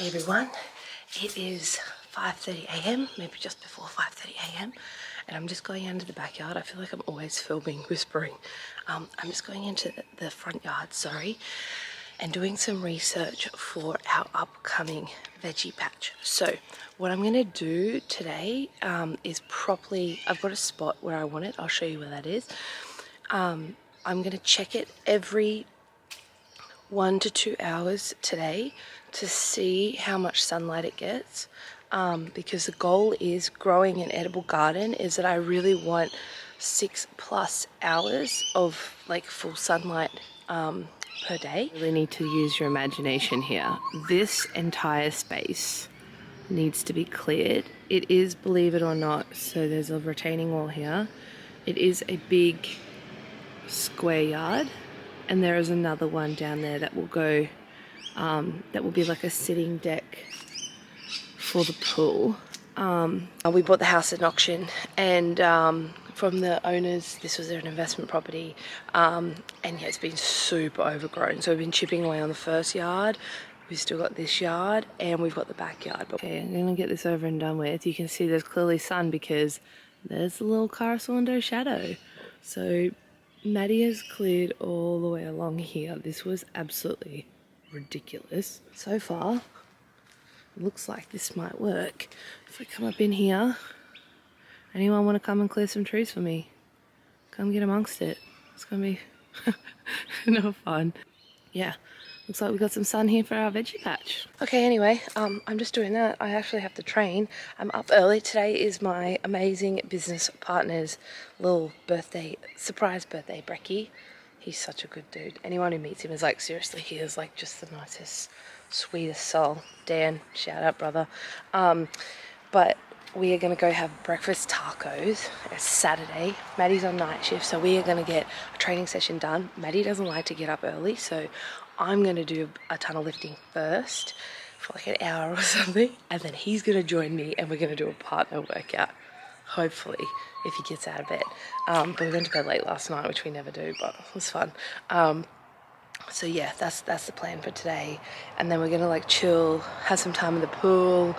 Hey everyone, it is 5:30 a.m, maybe just before 5:30 a.m, and I'm just going into the backyard. I feel like I'm always filming, whispering. I'm just going into the front yard, and doing some research for our upcoming veggie patch. So what I'm going to do today is I've got a spot where I want it. I'll show you where that is. I'm going to check it every 1 to 2 hours today to see how much sunlight it gets, because the goal is growing an edible garden is that I really want 6+ hours of like full sunlight per day. You really need to use your imagination here. This entire space needs to be cleared. It is, believe it or not, so there's a retaining wall here. It is a big square yard, and there is another one down there that will go, that will be like a sitting deck for the pool. We bought the house at an auction, and from the owners, this was an investment property, and yeah, it's been super overgrown. So we've been chipping away on the first yard. We've still got this yard, and we've got the backyard. Okay, I'm gonna get this over and done with. You can see there's clearly sun because there's a little Saunders shadow. So Maddie has cleared all the way along here. This was absolutely ridiculous. So far, looks like this might work. If I come up in here, anyone want to come and clear some trees for me? Come get amongst it. It's gonna be no fun. Yeah, looks like we got some sun here for our veggie patch. Okay, anyway, I'm just doing that. I actually have to train. I'm up early. Today is my amazing business partner's little surprise birthday, Brecky. He's such a good dude. Anyone who meets him is like, seriously, he is like just the nicest, sweetest soul. Dan, shout out, brother. But we are going to go have breakfast tacos. It's Saturday. Maddie's on night shift, so we are going to get a training session done. Maddie doesn't like to get up early, so I'm going to do a ton of lifting first for like an hour or something, and then he's going to join me and we're going to do a partner workout, hopefully, if he gets out of bed. But we went to bed late last night, which we never do, but it was fun. So yeah, that's the plan for today. And then we're going to like chill, have some time in the pool.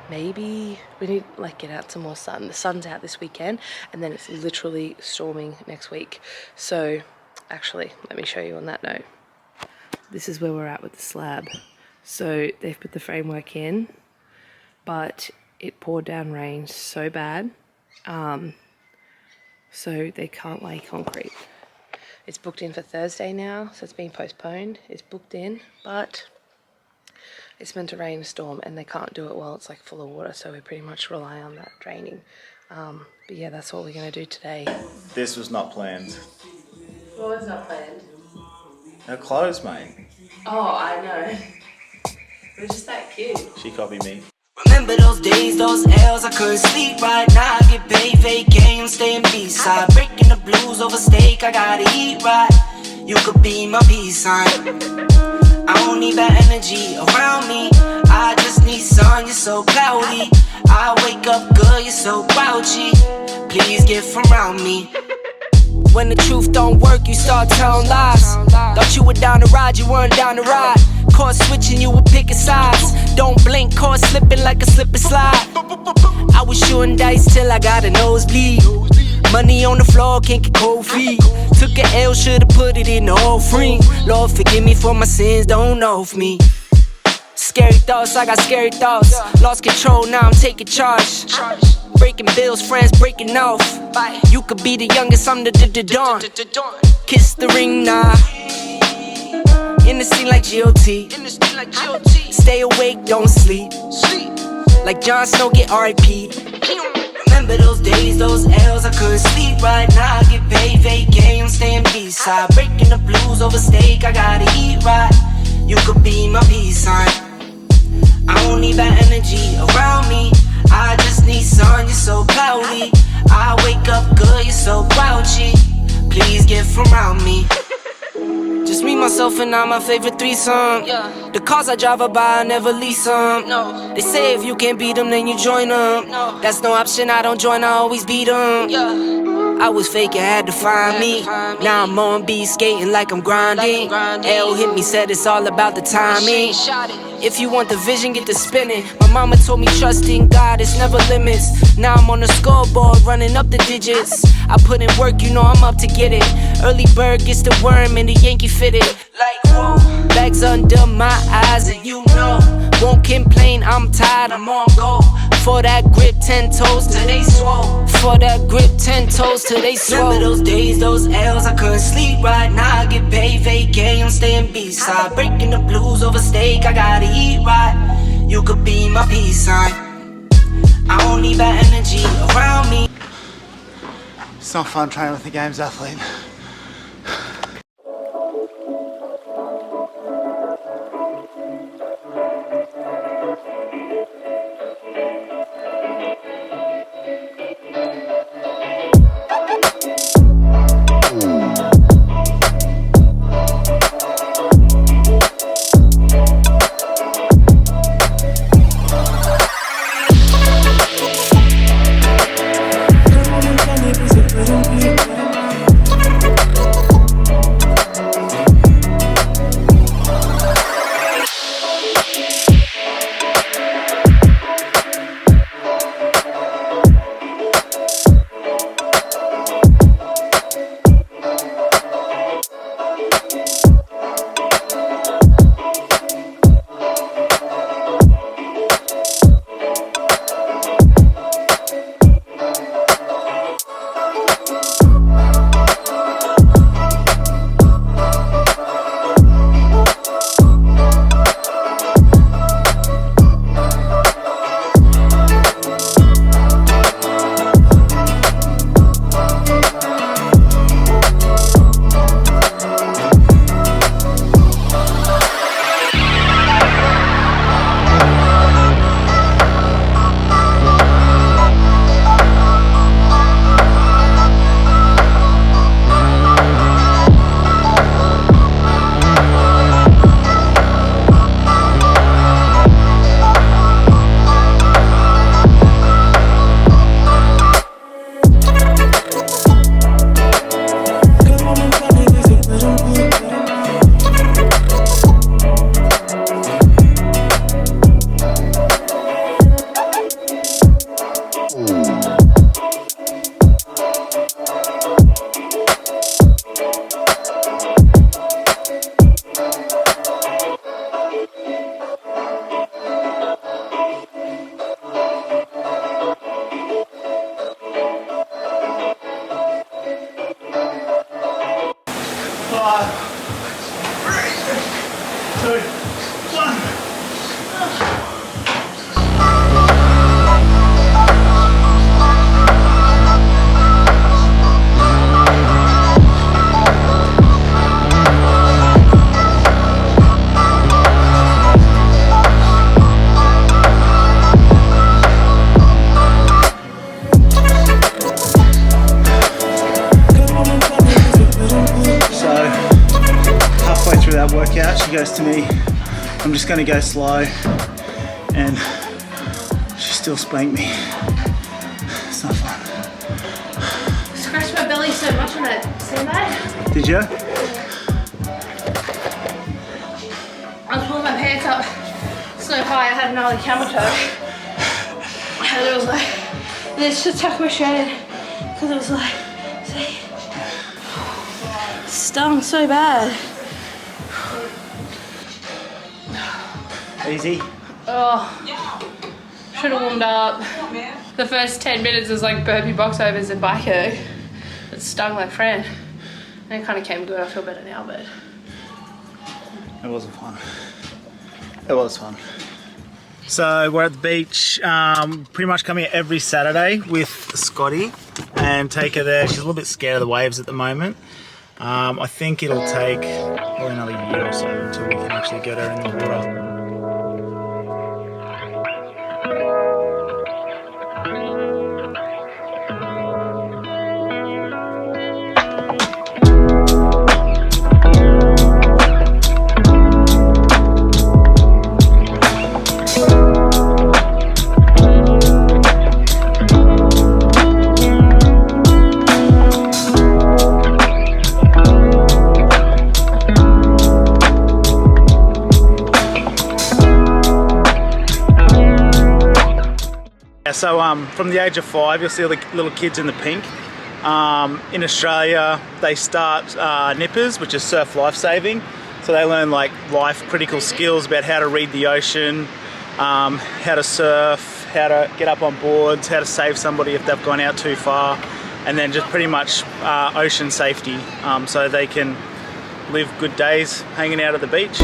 Maybe we need to like get out some more sun. The sun's out this weekend, and then it's literally storming next week. So actually, let me show you on that note. This is where we're at with the slab. So they've put the framework in, but it poured down rain so bad, so they can't lay concrete. It's booked in for Thursday now, so it's been postponed. It's booked in, but it's meant to rain a storm, and they can't do it while it's like full of water, so we pretty much rely on that draining. But yeah, that's what we're going to do today. This was not planned. What was not planned? Her clothes, mate. Oh, I know. We're just that cute. She copied me. Remember those days, those L's, I couldn't sleep right now. I get paid, vacay, I'm staying B-side. Breaking the blues over steak, I gotta eat right. You could be my peace sign. I don't need that energy around me. I just need sun, you're so cloudy. I wake up good, you're so grouchy. Please get from around me. When the truth don't work, you start telling lies. Thought you were down to ride, you weren't down to ride. Caught switching, you were picking sides. Don't blink, caught slipping like a slip and slide. I was shooting dice till I got a nosebleed. Money on the floor, can't get cold feet. Took an L, should've put it in the offering. Lord, forgive me for my sins, don't know of me. Scary thoughts, I got scary thoughts. Lost control, now I'm taking charge. Breaking bills, friends breaking off. You could be the youngest, I'm the dawn. Kiss the ring, nah. In the scene like GOT. Stay awake, don't sleep. Like Jon Snow, get R.I.P. Remember those days, those L's, I couldn't sleep right now. I get paid, vacay, I'm staying B-side. Breaking the blues over steak, I gotta eat right. You could be my peace sign. I don't need that energy around me. I just need sun, you're so cloudy. I wake up good, you're so grouchy. Please get from around me. Just me, myself, and I'm my favorite threesome. Yeah. The cars I drive by, I never lease them. No. They say if you can't beat them, then you join them. No. That's no option, I don't join, I always beat them. Yeah. I was faking, had to find me. Now I'm on beat, skating like I'm grinding. L hit me, said it's all about the timing. If you want the vision, get to spinning. My mama told me trust in God, it's never limits. Now I'm on the scoreboard, running up the digits. I put in work, you know I'm up to get it. Early bird gets the worm and the Yankee fitted. Like whoa, bags under my eyes and you know. Won't complain, I'm tired, I'm on go. For that grip, 10 toes till they swole. For that grip, 10 toes till they swole. Remember those days, those L's, I couldn't sleep right now. I get paid, vacay, I'm staying B-side. Breaking the blues over steak, I gotta eat right. You could be my peace sign. I don't need that energy around me. It's not fun training with the games athlete. Workout, she goes to me, I'm just going to go slow, and she still spanked me. It's not fun. I scratched my belly so much on it. See that? Did you? I was pulling my pants up so high I had another camel toe. And it was like, and it's just tucked my shirt in because it was like, see? It stung so bad. Easy. Oh, should have warmed up. The first 10 minutes was like burpee box overs and bike erg. It stung like friend. And it kind of came good. I feel better now, but it wasn't fun. It was fun. So we're at the beach, pretty much coming here every Saturday with Scotty and take her there. She's a little bit scared of the waves at the moment. I think it'll take probably another year or so until we can actually get her in the water. so from the age of 5, you'll see all the little kids in the pink. In Australia, they start nippers, which is surf lifesaving. So they learn like life critical skills about how to read the ocean, how to surf, how to get up on boards, how to save somebody if they've gone out too far, and then just pretty much ocean safety, so they can live good days hanging out at the beach.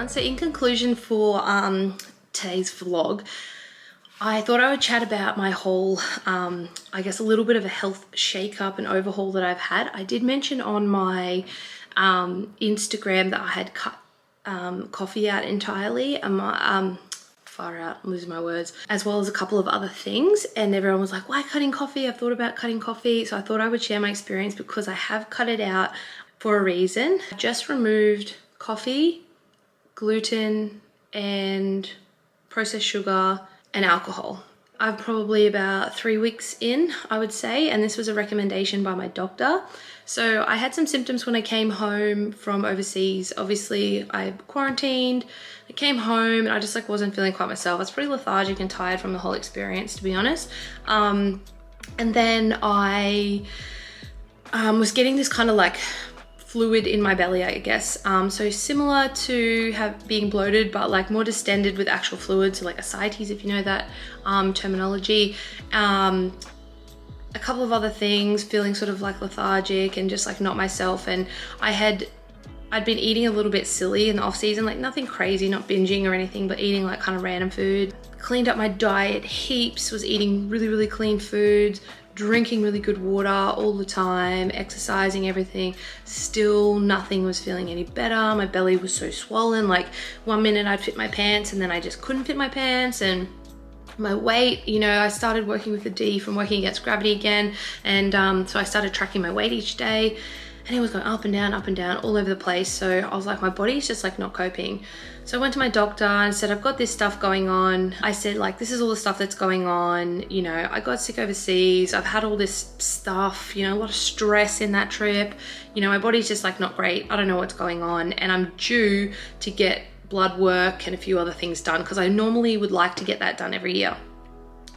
So in conclusion for today's vlog, I thought I would chat about my whole, I guess a little bit of a health shake-up and overhaul that I've had. I did mention on my Instagram that I had cut coffee out entirely. Far out, I'm losing my words, as well as a couple of other things, and everyone was like, why cutting coffee? I've thought about cutting coffee. So I thought I would share my experience because I have cut it out for a reason. I just removed coffee, gluten, and processed sugar and alcohol. I'm probably about 3 weeks in, I would say, and this was a recommendation by my doctor. So I had some symptoms when I came home from overseas. Obviously, I quarantined, I came home, and I just like wasn't feeling quite myself. I was pretty lethargic and tired from the whole experience, to be honest. And then I was getting this kind of like fluid in my belly, I guess. So similar to being bloated, but like more distended with actual fluid, so like ascites, if you know that terminology. A couple of other things, feeling sort of like lethargic and just like not myself. And I'd been eating a little bit silly in the off season, like nothing crazy, not binging or anything, but eating like kind of random food. Cleaned up my diet heaps, was eating really, really clean foods, drinking really good water all the time, exercising, everything. Still nothing was feeling any better. My belly was so swollen, like 1 minute I'd fit my pants and then I just couldn't fit my pants. And my weight, you know, I started working with the D from working against gravity again, and so I started tracking my weight each day, and it was going up and down all over the place. So I was like, my body's just like not coping. So I went to my doctor and said, I've got this stuff going on. I said, like, this is all the stuff that's going on. You know, I got sick overseas. I've had all this stuff, you know, a lot of stress in that trip. You know, my body's just like not great. I don't know what's going on. And I'm due to get blood work and a few other things done, because I normally would like to get that done every year.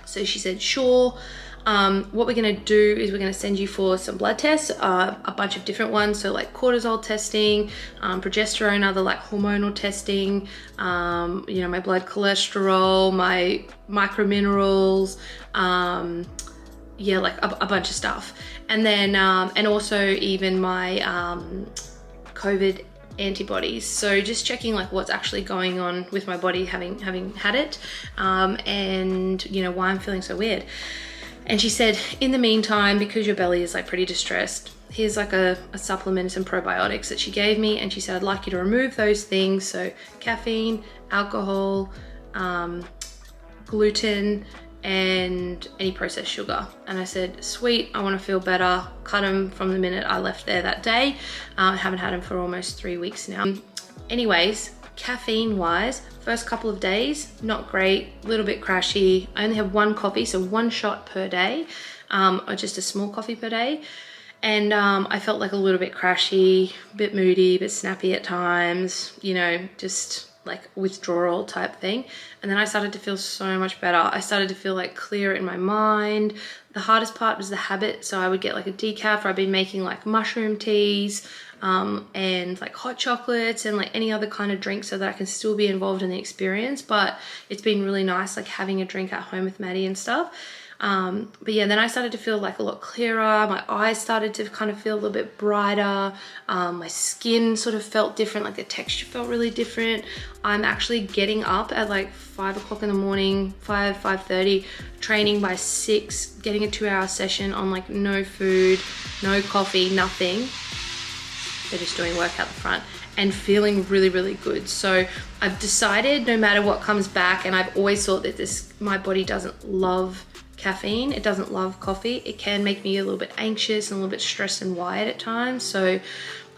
So she said, sure. What we're gonna do is we're gonna send you for some blood tests, a bunch of different ones. So like cortisol testing, progesterone, other like hormonal testing, you know, my blood cholesterol, my microminerals, yeah, like a bunch of stuff. And then, and also even my COVID antibodies. So just checking like what's actually going on with my body having had it, and you know, why I'm feeling so weird. And she said, in the meantime, because your belly is like pretty distressed, here's like a supplement, some probiotics that she gave me. And she said, I'd like you to remove those things. So caffeine, alcohol, gluten, and any processed sugar. And I said, sweet, I want to feel better. Cut them from the minute I left there that day. I haven't had them for almost 3 weeks now. Anyways, caffeine wise, first couple of days, not great, a little bit crashy. I only have 1 coffee, so 1 shot per day, or just a small coffee per day. And I felt like a little bit crashy, a bit moody, a bit snappy at times, you know, just like withdrawal type thing. And then I started to feel so much better. I started to feel like clearer in my mind. The hardest part was the habit. So I would get like a decaf, or I've been making like mushroom teas and like hot chocolates and like any other kind of drink so that I can still be involved in the experience. But it's been really nice like having a drink at home with Maddie and stuff. But yeah, then I started to feel like a lot clearer. My eyes started to kind of feel a little bit brighter. My skin sort of felt different, like the texture felt really different. I'm actually getting up at like 5 o'clock in the morning, 5:30, training by 6, getting a 2-hour session on like no food, no coffee, nothing. They're just doing work out the front and feeling really, really good. So I've decided no matter what comes back, and I've always thought that my body doesn't love caffeine, it doesn't love coffee. It can make me a little bit anxious and a little bit stressed and wired at times. So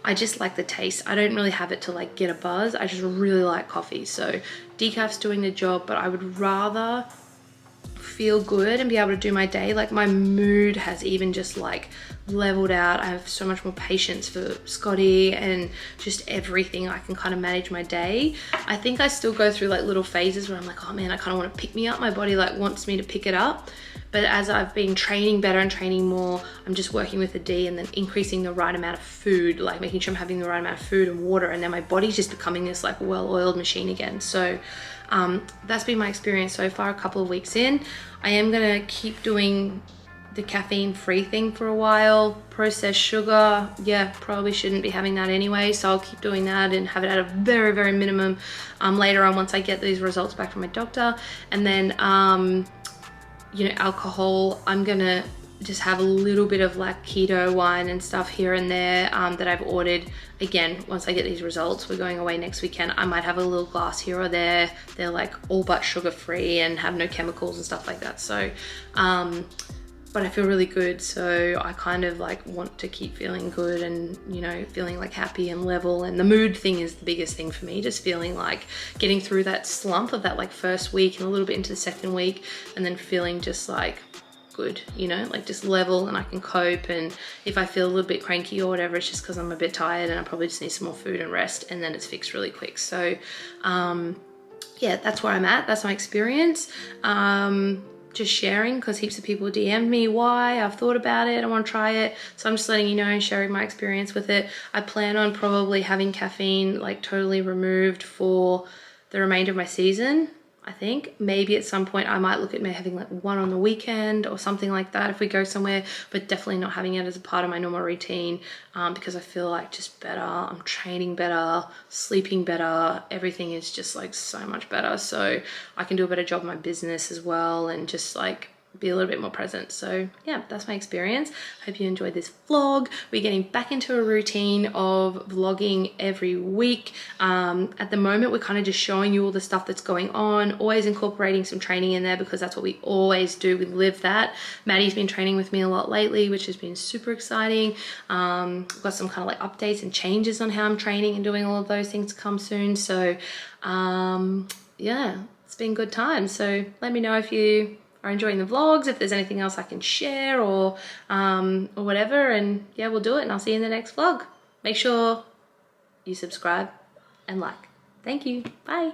I just like the taste. I don't really have it to like get a buzz. I just really like coffee. So decaf's doing the job, but I would rather feel good and be able to do my day. Like my mood has even just like leveled out. I have so much more patience for Scotty and just everything. I can kind of manage my day. I think I still go through like little phases where I'm like, oh man, I kind of want to pick me up. My body like wants me to pick it up. But as I've been training better and training more, I'm just working with the D and then increasing the right amount of food, like making sure I'm having the right amount of food and water. And then my body's just becoming this like well-oiled machine again. So that's been my experience so far, a couple of weeks in. I am gonna keep doing the caffeine-free thing for a while. Processed sugar, yeah, probably shouldn't be having that anyway. So I'll keep doing that and have it at a very, very minimum later on once I get these results back from my doctor. And then, you know, alcohol, I'm gonna just have a little bit of like keto wine and stuff here and there that I've ordered. Again, once I get these results, we're going away next weekend. I might have a little glass here or there. They're like all but sugar free and have no chemicals and stuff like that. So, but I feel really good. So I kind of like want to keep feeling good and, you know, feeling like happy and level. And the mood thing is the biggest thing for me, just feeling like getting through that slump of that like first week and a little bit into the second week, and then feeling just like good, you know, like just level and I can cope. And if I feel a little bit cranky or whatever, it's just because I'm a bit tired and I probably just need some more food and rest, and then it's fixed really quick. So yeah, that's where I'm at. That's my experience. Just sharing because heaps of people DM'd me why I've thought about it, I want to try it. So I'm just letting you know and sharing my experience with it. I plan on probably having caffeine like totally removed for the remainder of my season. I think maybe at some point I might look at me having like one on the weekend or something like that if we go somewhere, but definitely not having it as a part of my normal routine because I feel like just better. I'm training better, sleeping better. Everything is just like so much better. So I can do a better job in my business as well and just like be a little bit more present. So yeah, that's my experience. Hope you enjoyed this vlog. We're getting back into a routine of vlogging every week. At the moment, we're kind of just showing you all the stuff that's going on, always incorporating some training in there because that's what we always do. We live that. Maddie's been training with me a lot lately, which has been super exciting. We've got some kind of like updates and changes on how I'm training and doing all of those things to come soon. So yeah, it's been good times. So let me know if you are enjoying the vlogs, if there's anything else I can share or whatever, and yeah, we'll do it, and I'll see you in the next vlog. Make sure you subscribe and like. Thank you. Bye.